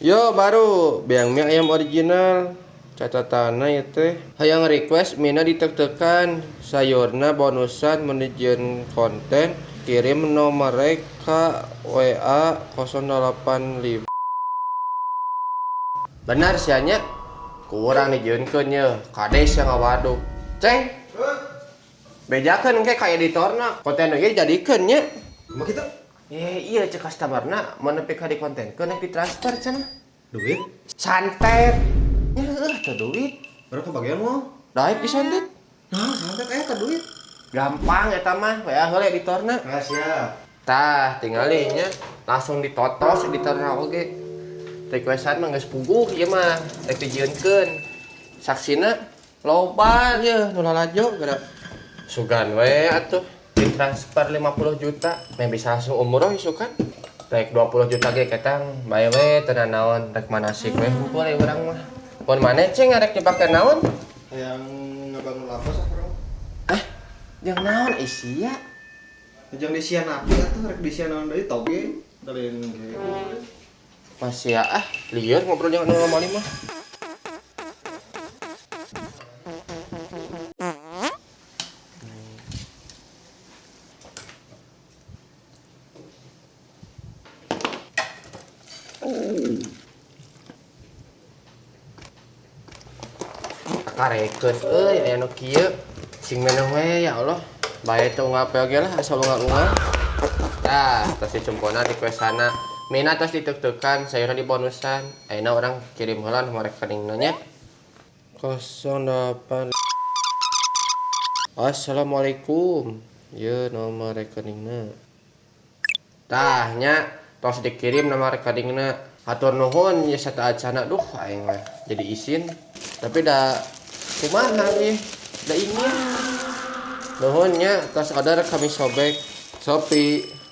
Yo baru Beang mie ayam original. Catatanna ya teh. Hayang request mina ditek-tekan sayurna bonusan menunjukkan konten kirim nomor ka WA 085. Benar sianya kurang dijieunkeun ye kades yang ngawaduk. Ceng. Bejakeun engke ka editorna konten ge dijadikeun nya. Emang gitu? Iya cek customerna mun nepi ka dikontenkeun nek ditransfer cenah. Duit? Santet. Ya teu duit. Berapa bagian mau? Daek disantet. Nah, santet ke duit. Gampang eta mah, WA heula editorna. Siap. Tah, tinggalin nya langsung ditotos editorna oge. Requestan mah geus puguh ieu mah, rek dijieunkeun. Saksina loba ye nu lalajo geura. Sugan we atuh ditransfer 50 juta, meh bisa langsung umroh isukan. Rek 20 juta ge ketang bae we teu naon, rek manasik we hungkul ya urang mah. Pun maneh ceng rek dipake naon? Yang ngebangun lapas orang. Yang naon isia? Jangan disian api atuh rek disian naon deui toge. Dalin ge. Masih ya lieur ngobrol jeung anu ngomong mah. Karekeun euy aya nu kieu. Sing meneh we ya Allah. Bae teu ngape oge lah asal ungal-ungal. Tah, tos dicumpuna di kuesana. Mina tos ditek-tekan sayurna di bonusan. Ayeuna orang kirim heula nomor rekeningna nya. 08. Assalamualaikum. Ye nomor rekeningna. Tah nya tos dikirim nomor rekeningna. Hatur nuhun ya sataacana duh aing mah jadi izin. Tapi da kumaha ieu? Da ingin. Nuhun nya tos order kami sobek Shopee.